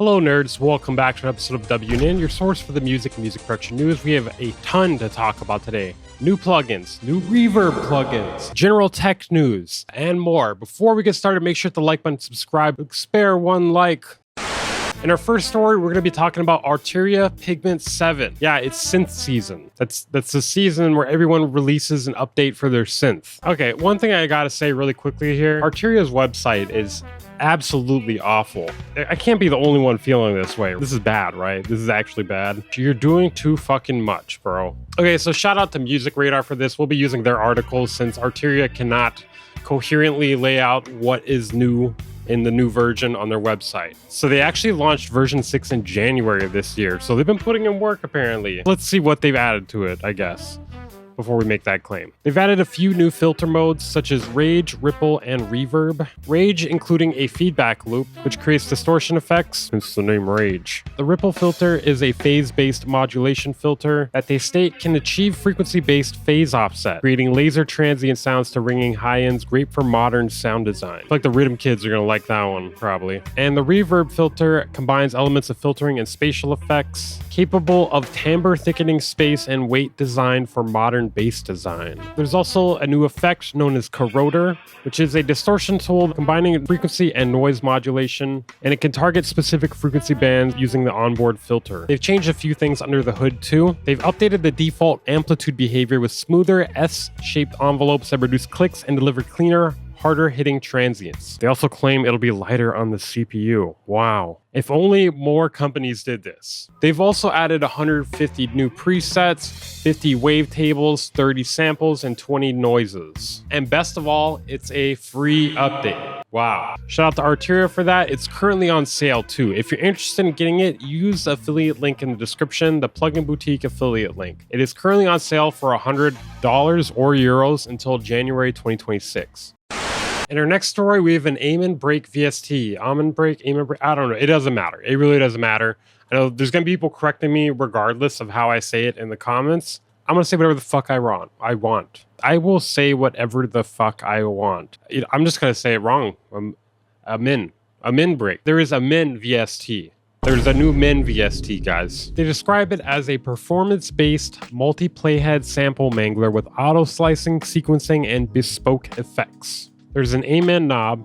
Hello nerds, welcome back to an episode of WNN, your source for the music and music production news. We have a ton to talk about today. New plugins, new reverb plugins, general tech news, and more. Before we get started, make sure to like button, subscribe, spare one like. In our first story, we're going to be talking about ARTURIA PIGMENTS 7. Yeah, it's synth season. That's the season where everyone releases an update for their synth. Okay, one thing I gotta say really quickly here, ARTURIA's website is absolutely awful. I can't be the only one feeling this way. This is bad, right? This is actually bad. You're doing too fucking much, bro. Okay, so shout out to Music Radar for this. We'll be using their articles since ARTURIA cannot coherently lay out what is new in the new version on their website. So they actually launched version 6 in January of this year. So they've been putting in work apparently. Let's see what they've added to it, I guess, before we make that claim. They've added a few new filter modes such as Rage, Ripple, and Reverb. Rage including a feedback loop, which creates distortion effects, hence the name Rage. The Ripple filter is a phase-based modulation filter that they state can achieve frequency-based phase offset, creating laser transient sounds to ringing high ends, great for modern sound design. I feel like the rhythm kids are gonna like that one, probably. And the Reverb filter combines elements of filtering and spatial effects, capable of timbre thickening space and weight design for modern bass design. There's also a new effect known as corroder, which is a distortion tool combining frequency and noise modulation, and it can target specific frequency bands using the onboard filter. They've changed a few things under the hood too. They've updated the default amplitude behavior with smoother S-shaped envelopes that reduce clicks and deliver cleaner, harder hitting transients. They also claim it'll be lighter on the CPU. Wow. If only more companies did this. They've also added 150 new presets, 50 wavetables, 30 samples, and 20 noises. And best of all, it's a free update. Wow. Shout out to Arturia for that. It's currently on sale too. If you're interested in getting it, use the affiliate link in the description, the Plugin Boutique affiliate link. It is currently on sale for $100 or euros until January 2026. In our next story, we have an Amen Break VST. Amen Break, Amen Break, I don't know. It doesn't matter. It really doesn't matter. I know there's going to be people correcting me regardless of how I say it in the comments. I'm going to say whatever the fuck I want. I will say whatever the fuck I want. I'm just going to say it wrong. Amen Break. There is a Min VST. There's a new Min VST, guys. They describe it as a performance-based multi-playhead sample mangler with auto-slicing, sequencing, and bespoke effects. There's an Amen knob.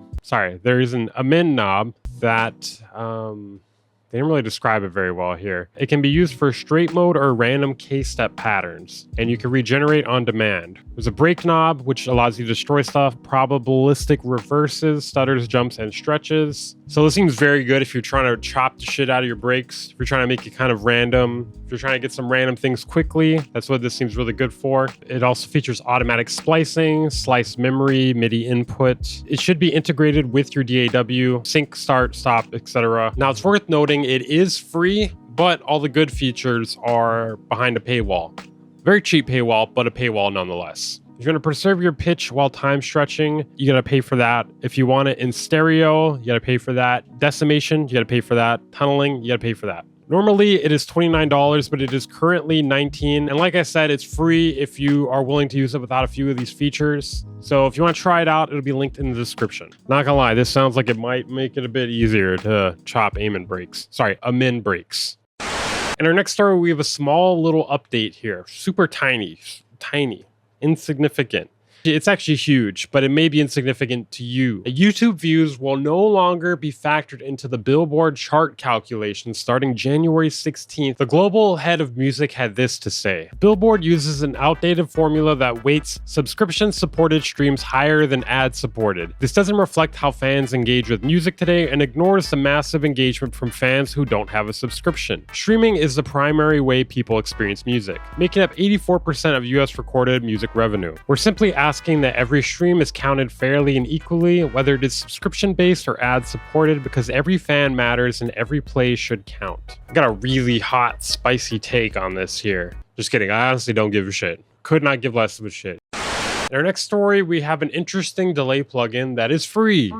There's an Amen knob that they didn't really describe it very well here. It can be used for straight mode or random K-step patterns, and you can regenerate on demand. There's a break knob, which allows you to destroy stuff, probabilistic reverses, stutters, jumps, and stretches. So this seems very good if you're trying to chop the shit out of your breaks, if you're trying to make it kind of random, if you're trying to get some random things quickly. That's what this seems really good for. It also features automatic splicing, slice memory, MIDI input. It should be integrated with your DAW, sync, start, stop, etc. Now it's worth noting it is free, but all the good features are behind a paywall. Very cheap paywall, but a paywall nonetheless. If you're going to preserve your pitch while time stretching, you got to pay for that. If you want it in stereo, you got to pay for that. Decimation, you got to pay for that. Tunneling, you got to pay for that. Normally it is $29, but it is currently $19. And like I said, it's free if you are willing to use it without a few of these features. So if you want to try it out, it'll be linked in the description. Not gonna lie, this sounds like it might make it a bit easier to chop Amen breaks. Amen breaks. In our next story, we have a small little update here. Super tiny, insignificant. It's actually huge, but it may be insignificant to you. YouTube views will no longer be factored into the Billboard chart calculations starting January 16th. The global head of music had this to say. Billboard uses an outdated formula that weights subscription-supported streams higher than ad-supported. This doesn't reflect how fans engage with music today and ignores the massive engagement from fans who don't have a subscription. Streaming is the primary way people experience music, making up 84% of US recorded music revenue. We're simply asking that every stream is counted fairly and equally, whether it is subscription-based or ad-supported, because every fan matters and every play should count. I got a really hot, spicy take on this here. Just kidding, I honestly don't give a shit. Could not give less of a shit. In our next story, we have an interesting delay plugin that is free.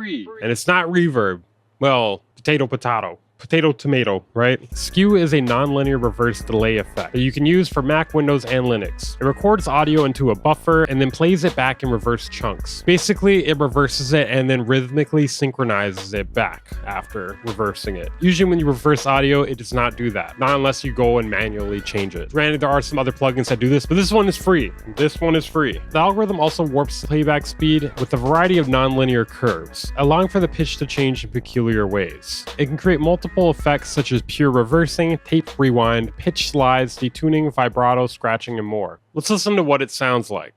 And it's not reverb. Well, potato. potato tomato, right? Skew is a nonlinear reverse delay effect that you can use for Mac, Windows, and Linux. It records audio into a buffer and then plays it back in reverse chunks. Basically, it reverses it and then rhythmically synchronizes it back after reversing it. Usually when you reverse audio, it does not do that. Not unless you go and manually change it. Granted, there are some other plugins that do this, but this one is free. This one is free. The algorithm also warps playback speed with a variety of nonlinear curves, allowing for the pitch to change in peculiar ways. It can create multiple effects such as pure reversing, tape rewind, pitch slides, detuning, vibrato, scratching, and more. Let's listen to what it sounds like.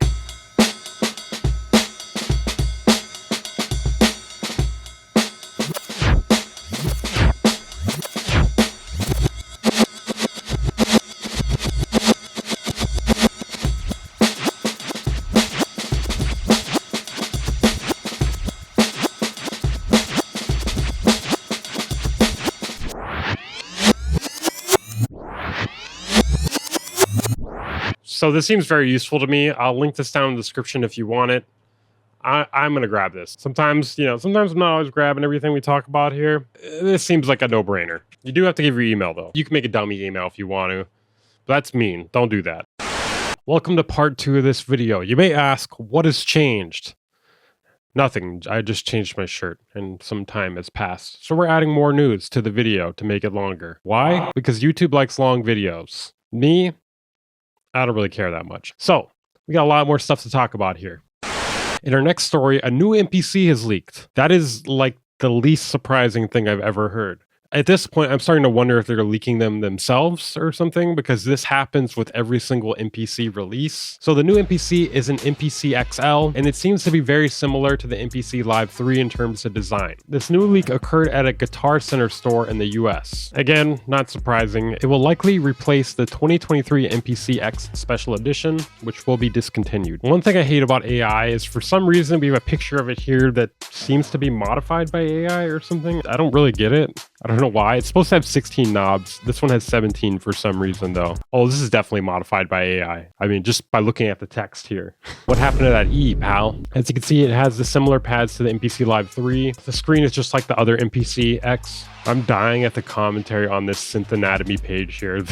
So this seems very useful to me. I'll link this down in the description if you want it. I'm going to grab this. Sometimes I'm not always grabbing everything we talk about here. This seems like a no-brainer. You do have to give your email, though. You can make a dummy email if you want to. But that's mean. Don't do that. Welcome to part 2 of this video. You may ask, what has changed? Nothing. I just changed my shirt and some time has passed. So we're adding more news to the video to make it longer. Why? Because YouTube likes long videos. Me? I don't really care that much. So, we got a lot more stuff to talk about here. In our next story, a new NPC has leaked. That is like the least surprising thing I've ever heard. At this point, I'm starting to wonder if they're leaking them themselves or something, because this happens with every single NPC release. So the new NPC is an NPC XL, and it seems to be very similar to the NPC Live 3 in terms of design. This new leak occurred at a Guitar Center store in the US. Again, not surprising. It will likely replace the 2023 NPC X Special Edition, which will be discontinued. One thing I hate about AI is for some reason we have a picture of it here that seems to be modified by AI or something. I don't really get it. I don't know why. It's supposed to have 16 knobs. This one has 17 for some reason, though. Oh, this is definitely modified by AI. I mean, just by looking at the text here. What happened to that E, pal? As you can see, it has the similar pads to the NPC Live 3. The screen is just like the other NPC X. I'm dying at the commentary on this synth anatomy page here.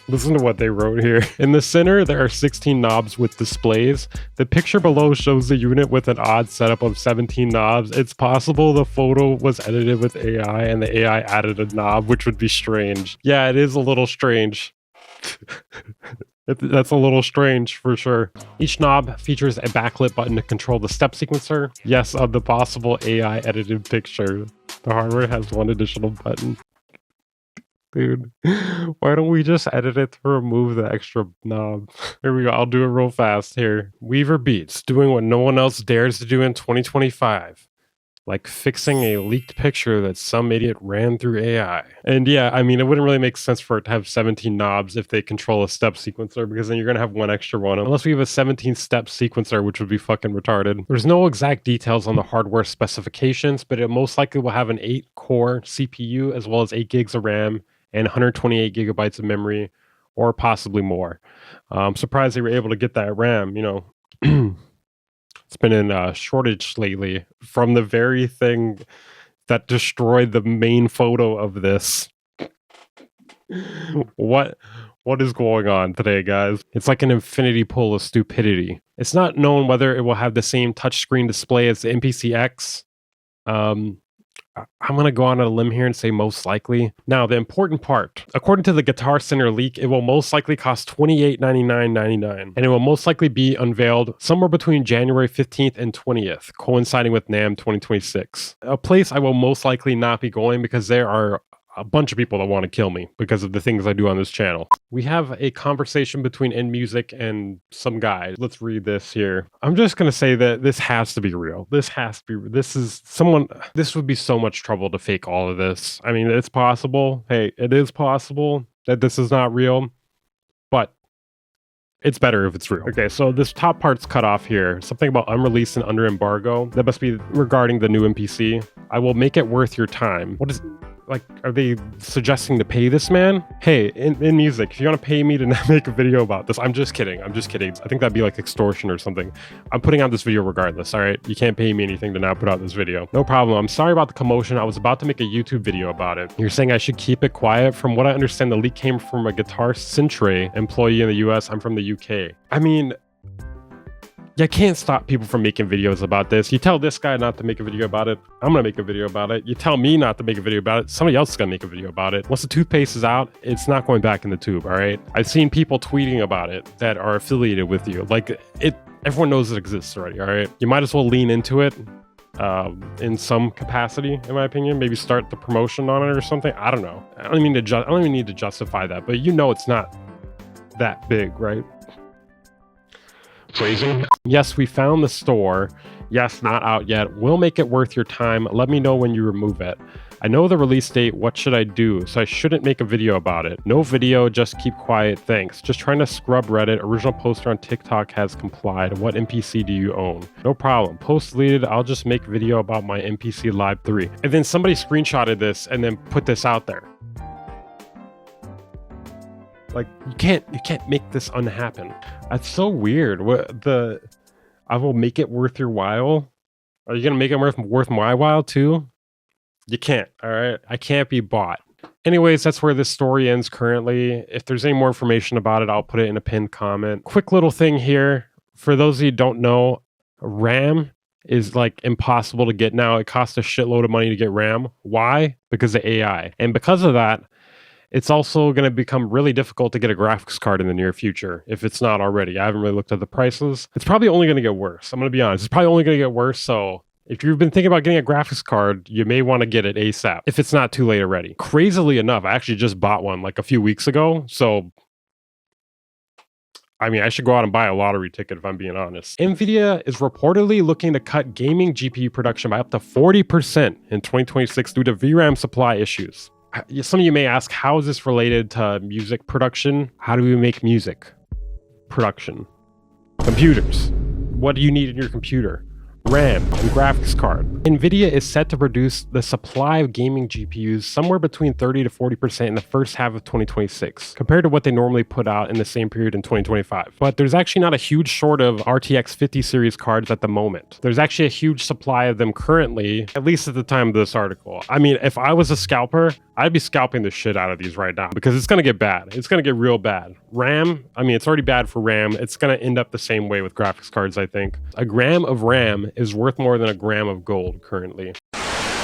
Listen to what they wrote here. In the center, there are 16 knobs with displays. The picture below shows the unit with an odd setup of 17 knobs. It's possible the photo was edited with AI and the AI added a knob, which would be strange. Yeah, it is a little strange. That's a little strange for sure. Each knob features a backlit button to control the step sequencer. Yes, of the possible AI edited picture. The hardware has one additional button. Dude, why don't we just edit it to remove the extra knob? Here we go. I'll do it real fast here. Weaver Beats, doing what no one else dares to do in 2025. Like fixing a leaked picture that some idiot ran through AI. And yeah, I mean, it wouldn't really make sense for it to have 17 knobs if they control a step sequencer, because then you're going to have one extra one. Unless we have a 17 step sequencer, which would be fucking retarded. There's no exact details on the hardware specifications, but it most likely will have an 8-core CPU as well as 8 gigs of RAM and 128 gigabytes of memory, or possibly more. I'm surprised they were able to get that RAM, you know. It's been in a shortage lately from the very thing that destroyed the main photo of this. What is going on today, guys? It's like an infinity pool of stupidity. It's not known whether it will have the same touchscreen display as the NPC X. I'm going to go on a limb here and say most likely. Now, the important part. According to the Guitar Center leak, it will most likely cost $2899.99, and it will most likely be unveiled somewhere between January 15th and 20th, coinciding with NAMM 2026. A place I will most likely not be going because there are a bunch of people that want to kill me because of the things I do on this channel. We have a conversation between Music and some guy. Let's read this here. I'm just going to say that this has to be real. This would be so much trouble to fake all of this. I mean, it's possible. Hey, it is possible that this is not real, but it's better if it's real. Okay, so this top part's cut off here. Something about unreleased and under embargo. That must be regarding the new NPC. I will make it worth your time. Like, are they suggesting to pay this man? Hey, in music, if you want to pay me to not make a video about this, I'm just kidding. I'm just kidding. I think that'd be like extortion or something. I'm putting out this video regardless, all right? You can't pay me anything to not put out this video. No problem. I'm sorry about the commotion. I was about to make a YouTube video about it. You're saying I should keep it quiet? From what I understand, the leak came from a Guitar Centre employee in the US. I'm from the UK. I mean, you can't stop people from making videos about this. You tell this guy not to make a video about it, I'm gonna make a video about it. You tell me not to make a video about it, somebody else is gonna make a video about it. Once the toothpaste is out, it's not going back in the tube, all right? I've seen people tweeting about it that are affiliated with you. Like, everyone knows it exists already, all right? You might as well lean into it in some capacity, in my opinion. Maybe start the promotion on it or something. I don't know. I don't even need to justify that, but you know it's not that big, right? Phrasing. Yes, we found the store. Yes, not out yet. We'll make it worth your time. Let me know when you remove it. I know the release date. What should I do? So I shouldn't make a video about it. No video, just keep quiet. Thanks. Just trying to scrub Reddit. Original poster on TikTok has complied. What NPC do you own? No problem. Post deleted. I'll just make video about my NPC Live 3. And then somebody screenshotted this and then put this out there. Like, you can't make this unhappen. That's so weird. I will make it worth your while. Are you gonna make it worth my while too? You can't. All right, I can't be bought. Anyways, that's where this story ends currently. If there's any more information about it, I'll put it in a pinned comment. Quick little thing here. For those of you who don't know, RAM is like impossible to get now. It costs a shitload of money to get RAM. Why? Because of AI. And because of that, it's also going to become really difficult to get a graphics card in the near future, if it's not already. I haven't really looked at the prices. It's probably only going to get worse. I'm going to be honest. It's probably only going to get worse. So if you've been thinking about getting a graphics card, you may want to get it ASAP if it's not too late already. Crazily enough, I actually just bought one like a few weeks ago. So, I mean, I should go out and buy a lottery ticket if I'm being honest. NVIDIA is reportedly looking to cut gaming GPU production by up to 40% in 2026 due to VRAM supply issues. Some of you may ask, how is this related to music production? How do we make music production? Computers. What do you need in your computer? RAM and graphics card. NVIDIA is set to produce the supply of gaming GPUs somewhere between 30 to 40% in the first half of 2026, compared to what they normally put out in the same period in 2025. But there's actually not a huge short of RTX 50 series cards at the moment. There's actually a huge supply of them currently, at least at the time of this article. I mean, if I was a scalper, I'd be scalping the shit out of these right now because it's going to get bad. It's going to get real bad. RAM, I mean, it's already bad for RAM. It's going to end up the same way with graphics cards, I think. A gram of RAM is worth more than a gram of gold currently.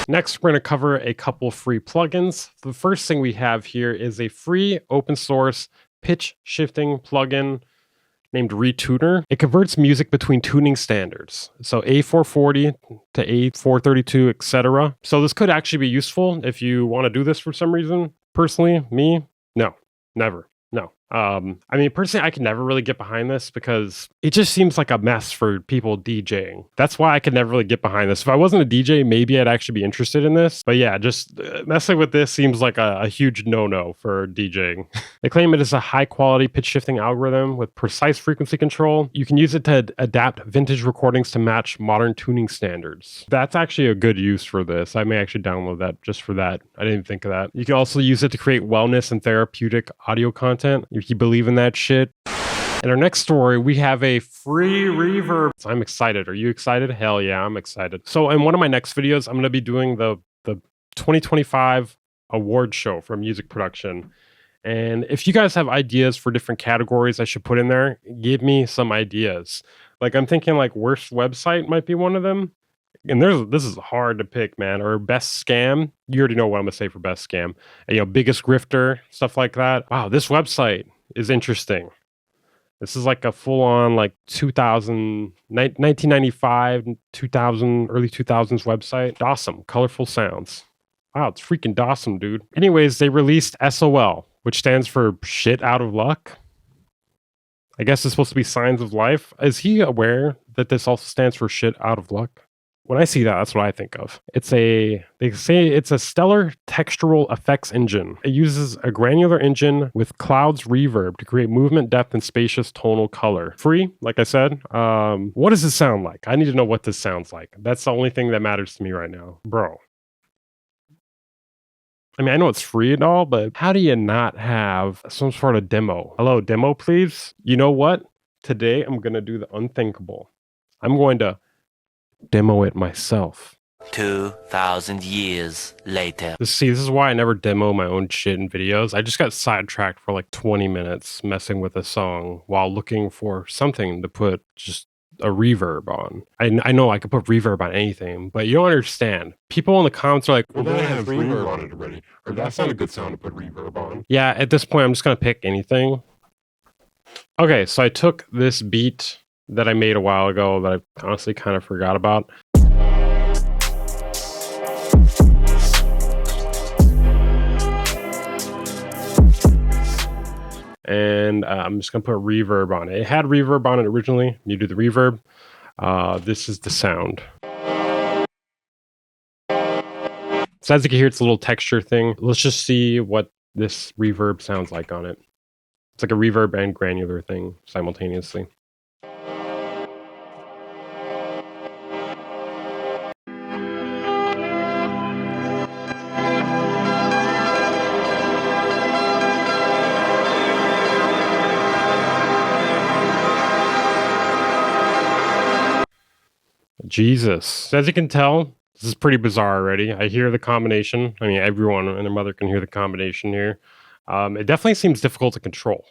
Next, we're going to cover a couple free plugins. The first thing we have here is a free open source pitch shifting plugin named RETUNER. It converts music between tuning standards, so A440 to A432, etc. So this could actually be useful if you want to do this for some reason. Personally, me, no, never. No. I mean, personally, I can never really get behind this because it just seems like a mess for people DJing. That's why I could never really get behind this. If I wasn't a DJ, maybe I'd actually be interested in this. But yeah, just messing with this seems like a huge no-no for DJing. They claim it is a high-quality pitch shifting algorithm with precise frequency control. You can use it to adapt vintage recordings to match modern tuning standards. That's actually a good use for this. I may actually download that just for that. I didn't even think of that. You can also use it to create wellness and therapeutic audio content if you believe in that shit. In our next story, we have a free reverb. So I'm excited. Are you excited? Hell yeah, I'm excited. So in one of my next videos, I'm going to be doing the 2025 award show for music production. And if you guys have ideas for different categories I should put in there, give me some ideas. Like I'm thinking like worst website might be one of them. And this is hard to pick, man. Or best scam. You already know what I'm going to say for best scam. And, you know, biggest grifter, stuff like that. Wow, this website is interesting. This is like a full-on like 1995, 2000, early 2000s website. Awesome. Colorful sounds. Wow, it's freaking awesome, dude. Anyways, they released SOL, which stands for shit out of luck. I guess it's supposed to be signs of life. Is he aware that this also stands for shit out of luck? When I see that, that's what I think of. They say it's a stellar textural effects engine. It uses a granular engine with clouds reverb to create movement, depth, and spacious tonal color. Free, like I said. What does it sound like? I need to know what this sounds like. That's the only thing that matters to me right now. Bro. I mean, I know it's free and all, but how do you not have some sort of demo? Hello, demo, please? You know what? Today, I'm going to do the unthinkable. I'm going to demo it myself. 2,000 years later. This is why I never demo my own shit in videos. I just got sidetracked for like 20 minutes messing with a song while looking for something to put just a reverb on. I know I could put reverb on anything, but you don't understand. People in the comments are like, well, that has reverb on it already. Or that's not a good sound to put reverb on. Yeah, at this point, I'm just going to pick anything. Okay, so I took this beat that I made a while ago that I honestly kind of forgot about. And I'm just going to put reverb on it. It had reverb on it originally. You do the reverb. This is the sound. So as you can hear, it's a little texture thing. Let's just see what this reverb sounds like on it. It's like a reverb and granular thing simultaneously. Jesus. As you can tell, this is pretty bizarre already. I hear the combination. I mean, everyone and their mother can hear the combination here. It definitely seems difficult to control.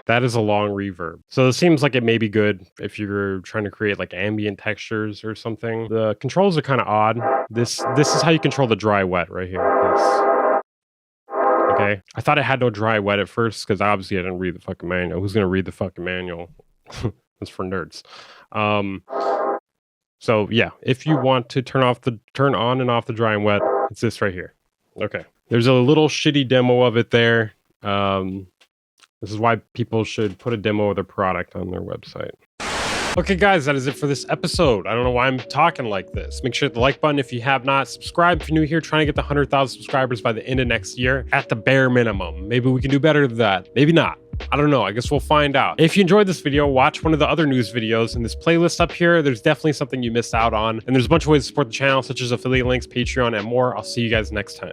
That is a long reverb. So it seems like it may be good if you're trying to create like ambient textures or something. The controls are kind of odd. This is how you control the dry wet right here. This. Okay. I thought it had no dry wet at first because obviously I didn't read the fucking manual. Who's going to read the fucking manual? That's for nerds. So yeah, if you want to turn on and off the dry and wet, it's this right here. Okay. There's a little shitty demo of it there. This is why people should put a demo of their product on their website. Okay, guys, that is it for this episode. I don't know why I'm talking like this. Make sure to hit the like button if you have not. Subscribe if you're new here, trying to get the 100,000 subscribers by the end of next year at the bare minimum. Maybe we can do better than that. Maybe not. I don't know. I guess we'll find out. If you enjoyed this video, watch one of the other news videos in this playlist up here. There's definitely something you missed out on. And there's a bunch of ways to support the channel, such as affiliate links, Patreon, and more. I'll see you guys next time.